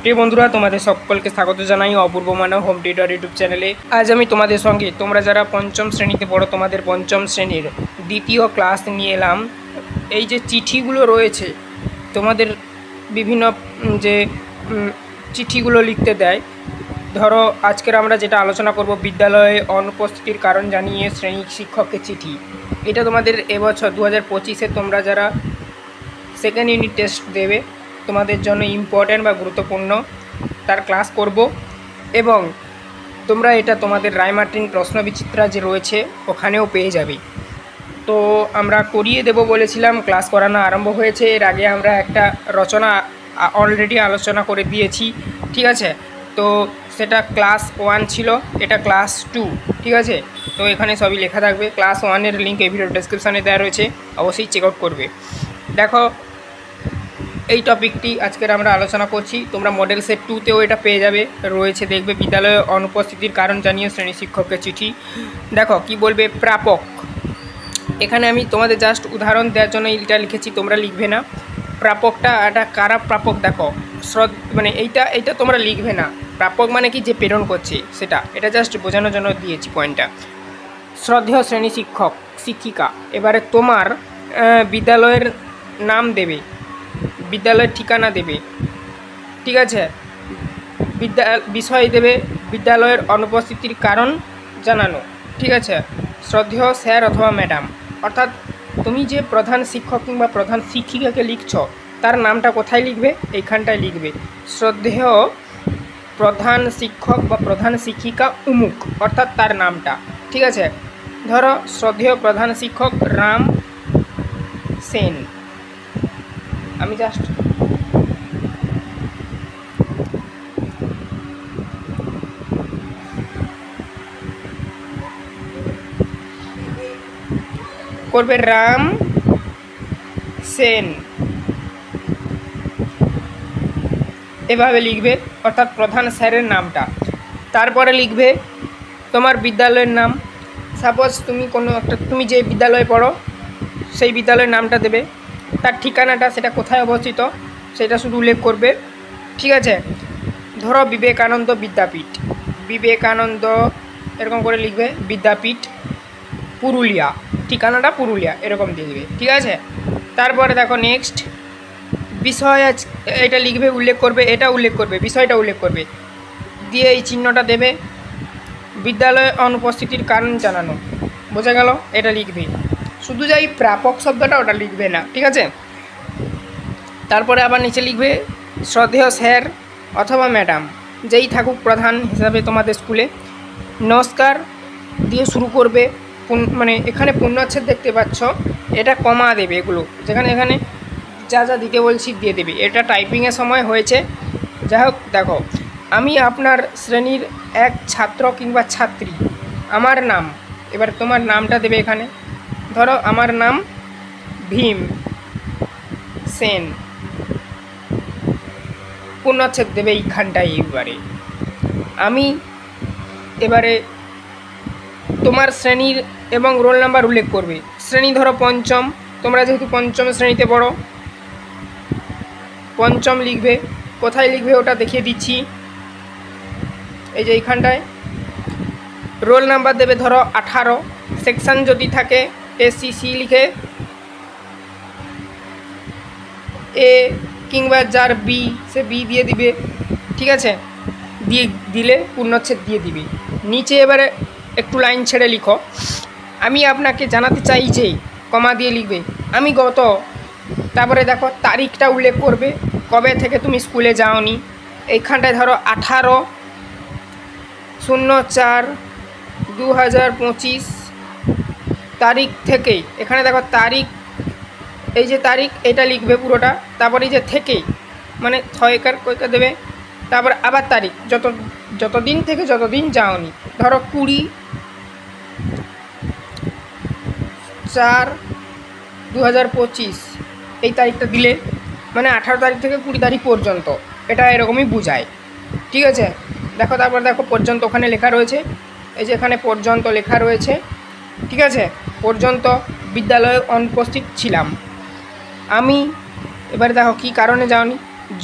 প্রিয় বন্ধুরা, তোমাদের সকলকে স্বাগত জানাই অপূর্ব মানব হোম টিউটর ইউটিউব চ্যানেলে। আজ আমি তোমাদের সঙ্গে তোমরা যারা পঞ্চম শ্রেণীতে পড়ো তোমাদের পঞ্চম শ্রেণীর দ্বিতীয় ক্লাস নিয়ে এলাম। এই যে চিঠিগুলো রয়েছে তোমাদের বিভিন্ন যে চিঠিগুলো লিখতে দেয়, ধরো আজকের আমরা যেটা আলোচনা করব বিদ্যালয়ে অনুপস্থিতির কারণ জানিয়ে শ্রেণী শিক্ষকের চিঠি। এটা তোমাদের এবছর 2025-এ তোমরা যারা সেকেন্ড ইউনিট টেস্ট দেবে তোমাদের জন্য ইম্পর্ট্যান্ট বা গুরুত্বপূর্ণ তার ক্লাস করব। এবং তোমরা এটা তোমাদের রায়মার্টিন প্রশ্নবিচিত্রা যে রয়েছে ওখানেও পেয়ে যাবে। তো আমরা করিয়ে দেব বলেছিলাম, ক্লাস করানো আরম্ভ হয়েছে। এর আগে আমরা একটা রচনা অলরেডি আলোচনা করে দিয়েছি, ঠিক আছে? তো সেটা ক্লাস 1 ছিল, এটা ক্লাস 2, ঠিক আছে? তো এখানে সবই লেখা থাকবে। ক্লাস 1-এর লিঙ্ক এই ভিডিও ডেসক্রিপশানে দেওয়া রয়েছে, অবশ্যই চেক আউট করবে। দেখো, এই টপিকটি আজকের আমরা আলোচনা করছি। তোমরা মডেল সেট 2-তেও এটা পেয়ে যাবে, রয়েছে দেখবে বিদ্যালয়ে অনুপস্থিতির কারণ জানিয়ে শ্রেণী শিক্ষকের চিঠি। দেখো কি বলবে, প্রাপক। এখানে আমি তোমাদের জাস্ট উদাহরণ দেওয়ার জন্য এইটা লিখেছি, তোমরা লিখবে না। প্রাপকটা একটা কারা প্রাপক, দেখো মানে এইটা তোমরা লিখবে না। প্রাপক মানে কি, যে প্রেরণ করছে সেটা, এটা জাস্ট বোঝানোর জন্য দিয়েছি পয়েন্টটা। শ্রদ্ধেয় শ্রেণী শিক্ষক শিক্ষিকা, এবারে তোমার বিদ্যালয়ের নাম দেবে, বিদ্যালয়ের ঠিকানা দেবে, ঠিক আছে? বিষয় দেবে বিদ্যালয়ের অনুপস্থিতির কারণ জানানো, ঠিক আছে? শ্রদ্ধেয় স্যার অথবা ম্যাডাম, অর্থাৎ তুমি যে প্রধান শিক্ষক কিংবা প্রধান শিক্ষিকাকে লিখছ তার নামটা কোথায় লিখবে, এইখানটায় লিখবে। শ্রদ্ধেয় প্রধান শিক্ষক বা প্রধান শিক্ষিকা উমুক, অর্থাৎ তার নামটা, ঠিক আছে? ধরো শ্রদ্ধেয় প্রধান শিক্ষক রাম সেন, আমি জাস্ট করবে রাম সেন, এভাবে লিখবে, অর্থাৎ প্রধান স্যারের নামটা। তারপরে লিখবে তোমার বিদ্যালয়ের নাম। সাপোজ তুমি যে বিদ্যালয়ে পড়ো সেই বিদ্যালয়ের নামটা দেবে, তার ঠিকানাটা সেটা কোথায় অবস্থিত সেটা শুধু উল্লেখ করবে, ঠিক আছে? ধরো বিবেকানন্দ বিদ্যাপীঠ, বিবেকানন্দ এরকম করে লিখবে, বিদ্যাপীঠ পুরুলিয়া, ঠিকানাটা পুরুলিয়া, এরকম লিখবে, ঠিক আছে? তারপরে দেখো নেক্সট বিষয় এটা লিখবে, উল্লেখ করবে, এটা উল্লেখ করবে, বিষয়টা উল্লেখ করবে, দিয়ে এই চিহ্নটা দেবে, বিদ্যালয়ে অনুপস্থিতির কারণ জানানো, বোঝা গেল? এটা লিখবে, শুধু যে এই প্রাপক শব্দটা ওটা লিখবে না, ঠিক আছে? তারপরে আবার নিচে লিখবে শ্রদ্ধেয় স্যার অথবা ম্যাডাম, যেই থাকুক প্রধান হিসাবে তোমাদের স্কুলে, নমস্কার দিয়ে শুরু করবে। মানে এখানে পূর্ণচ্ছেদ দেখতে পাচ্ছ, এটা কমা দেবে, এগুলো যেখানে এখানে যা যা দিতে বলছি দিয়ে দেবে। এটা টাইপিংয়ের সময় হয়েছে, যাই হোক। দেখো, আমি আপনার শ্রেণীর এক ছাত্র কিংবা ছাত্রী, আমার নাম, এবার তোমার নামটা দেবে এখানে। ধরো আমার নাম ভীম সেন, পূর্ণচ্ছেদ দেবে এইখানটায়। এবারে তোমার শ্রেণীর এবং রোল নাম্বার উল্লেখ করবে। শ্রেণী ধরো পঞ্চম, তোমরা যেহেতু পঞ্চম শ্রেণীতে পড়ো, পঞ্চম লিখবে। কোথায় লিখবে ওটা দেখিয়ে দিচ্ছি, এই যে এইখানটায়। রোল নাম্বার দেবে ধরো 18, সেকশন যদি থাকে SCC লিখে, A কিংবা যার B সে B দিয়ে দিবে, ঠিক আছে? দিলে পূর্ণচ্ছেদ দিয়ে দিবে। নিচে এবারে একটু লাইন ছেড়ে লিখো, আমি আপনাকে জানাতে চাই যে, কমা দিয়ে লিখবে আমি গত, তারপরে দেখো তারিখটা উল্লেখ করবে, কবে থেকে তুমি স্কুলে যাওনি। এইখানটায় ধরো 18/04/2025 তারিখ থেকেই, এখানে দেখো তারিখ, এই যে তারিখ এটা লিখবে পুরোটা। তারপরে এই যে থেকেই মানে ছয়কার কয়কার দেবে, তারপর আবার তারিখ, যতদিন থেকে যতদিন যাওনি। ধরো 20/4/2025 এই তারিখটা দিলে মানে 18 তারিখ থেকে 20 তারিখ পর্যন্ত, এটা এরকমই বোঝায়, ঠিক আছে? দেখো, তারপর দেখো পর্যন্ত ওখানে লেখা রয়েছে, এই যে এখানে পর্যন্ত লেখা রয়েছে, ঠিক আছে? পর্যন্ত বিদ্যালয়ে অনুপস্থিত ছিলাম আমি। এবারে দেখো কী কারণে যাওনি,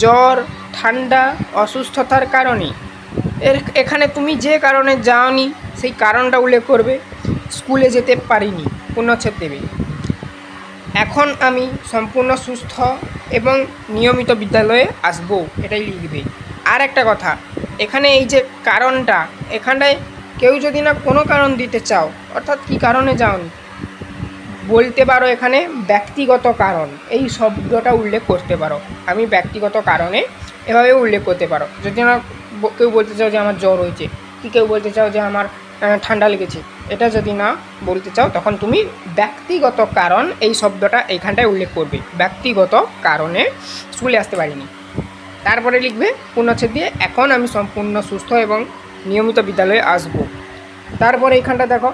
জ্বর, ঠান্ডা, অসুস্থতার কারণে। এখানে তুমি যে কারণে যাওনি সেই কারণটা উল্লেখ করবে। স্কুলে যেতে পারিনি, পূর্ণচ্ছেদ দেবে। এখন আমি সম্পূর্ণ সুস্থ এবং নিয়মিত বিদ্যালয়ে আসবো, এটাই লিখবে। আর একটা কথা, এখানে এই যে কারণটা, এখানটায় কেউ যদি না কোনো কারণ দিতে চাও, অর্থাৎ কী কারণে যাওনি, বলতে পারো এখানে ব্যক্তিগত কারণ, এই শব্দটা উল্লেখ করতে পারো। আমি ব্যক্তিগত কারণে এভাবে উল্লেখ করতে পারো। যদি না কেউ বলতে চাও যে আমার জ্বর হয়েছে, কি কেউ বলতে চাও যে আমার ঠান্ডা লেগেছে, এটা যদি না বলতে চাও তখন তুমি ব্যক্তিগত কারণ এই শব্দটা এইখানটায় উল্লেখ করবে। ব্যক্তিগত কারণে স্কুলে আসতে পারিনি। তারপরে লিখবে পূর্ণচ্ছেদ দিয়ে, এখন আমি সম্পূর্ণ সুস্থ এবং নিয়মিত বিদ্যালয়ে আসব। তারপরে এইখানটা দেখো,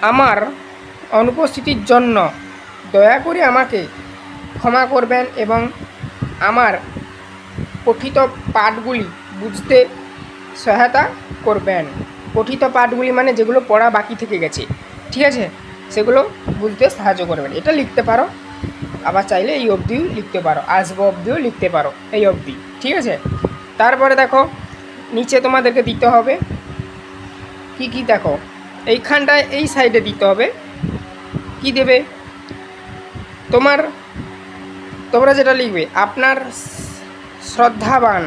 আমার অনুপস্থিতির জন্য দয়া করে আমাকে ক্ষমা করবেন এবং আমার পঠিত পাঠগুলি বুঝতে সহায়তা করবেন। পঠিত পাঠগুলি মানে যেগুলো পড়া বাকি থেকে গেছে, ঠিক আছে, সেগুলো বুঝতে সাহায্য করবেন। এটা লিখতে পারো। আবার চাইলে এই অবধিও লিখতে পারো, আসবো অবধিও লিখতে পারো, এই অবধি, ঠিক আছে। তারপরে দেখো নিচে তোমাদেরকে দিতে হবে কি কি, দেখো এইখানটায় এই সাইডে দিতে হবে। কি দেবে, তোমরা যেটা লিখবে আপনার শ্রদ্ধাবান,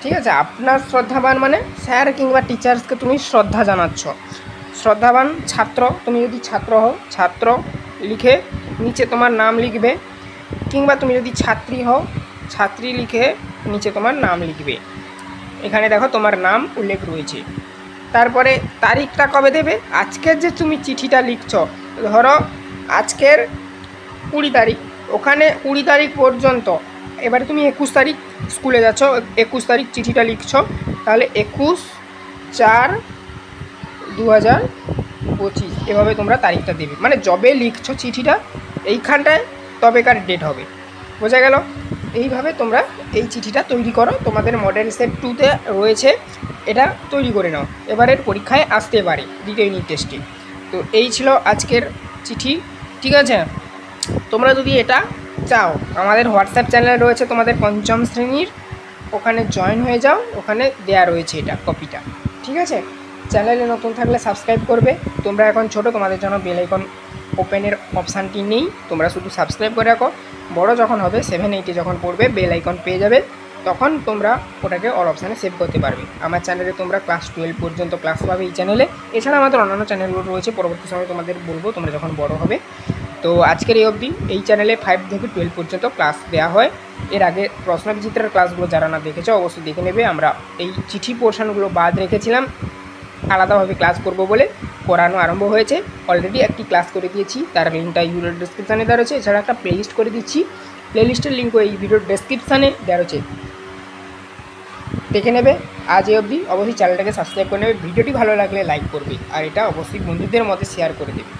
ঠিক আছে। আপনার শ্রদ্ধাবান মানে স্যার কিংবা টিচার্সকে তুমি শ্রদ্ধা জানাচ্ছ। শ্রদ্ধাবান ছাত্র, তুমি যদি ছাত্র হও, ছাত্র লিখে নিচে তোমার নাম লিখবে, কিংবা তুমি যদি ছাত্রী হও, ছাত্রী লিখে নিচে তোমার নাম লিখবে। এখানে দেখো তোমার নাম উল্লেখ রয়েছে। তারপরে তারিখটা কবে দেবে, আজকের যে তুমি চিঠিটা লিখছ, ধরো আজকের 20 তারিখ, ওখানে 20 তারিখ পর্যন্ত, এবারে তুমি 21 তারিখ স্কুলে যাচ্ছ, 21 তারিখ চিঠিটা লিখছ, তাহলে 21/4/2025 এভাবে তোমরা তারিখটা দেবে। মানে যবে লিখছো চিঠিটা এইখানটায় তবেকার ডেট হবে, বোঝা গেল। এইভাবে তোমরা এই চিঠিটা তৈরি করো, তোমাদের মডেল সেট 2-তে রয়েছে, এটা তৈরি করে নাও, এবারের পরীক্ষায় আসতে পারে দ্বিতীয় ইউনিট টেস্টে। তো এই ছিল আজকের চিঠি, ঠিক আছে। তোমরা যদি এটা চাও, আমাদের হোয়াটসঅ্যাপ চ্যানেল রয়েছে তোমাদের 5ম শ্রেণীর, ওখানে জয়েন হয়ে যাও, ওখানে দেয়া রয়েছে এটা কপিটা, ঠিক আছে। চ্যানেলে নতুন থাকলে সাবস্ক্রাইব করবে। তোমরা এখন ছোট, তোমাদের জন্য বেল আইকন ওপেনের অপশানটি নেই, তোমরা শুধু সাবস্ক্রাইব করে রাখো। বড় যখন হবে 7-8 যখন পড়বে, বেল আইকন পেয়ে যাবে, তখন তোমরা ওটাকে অল অপশানে সেভ করতে পারবে। আমার চ্যানেলে তোমরা ক্লাস 12 পর্যন্ত ক্লাস পাবে এই চ্যানেলে। এছাড়া আমাদের অন্যান্য চ্যানেলগুলো রয়েছে, পরবর্তী সময় তোমাদের বলবো তোমরা যখন বড় হবে। তো আজকের এই অবধি, এই চ্যানেলে 5 থেকে 12 পর্যন্ত ক্লাস দেওয়া হয়। এর আগে প্রশ্নবিচিত্রার ক্লাসগুলো যারা না দেখেছো অবশ্যই দেখে নেবে। আমরা এই চিঠি পোর্শনগুলো বাদ রেখেছিলাম, আলাদাভাবে ক্লাস করব বলে করানো আরম্ভ হয়েছে। অলরেডি একটি ক্লাস করে দিয়েছি, তার লিঙ্কটা ভিডিওর ডেসক্রিপশানে দেওয়া রয়েছে। এছাড়া একটা প্লেলিস্ট করে দিচ্ছি, প্লেলিস্টের লিঙ্কও এই ভিডিওর ডেসক্রিপশানে দেওয়া রয়েছে, দেখে নেবে। আজ এই অবধি, অবশ্যই চ্যানেলটাকে সাবস্ক্রাইব করে নেবে। ভিডিওটি ভালো লাগলে লাইক করবে, আর এটা অবশ্যই বন্ধুদের মধ্যে শেয়ার করে দেবে।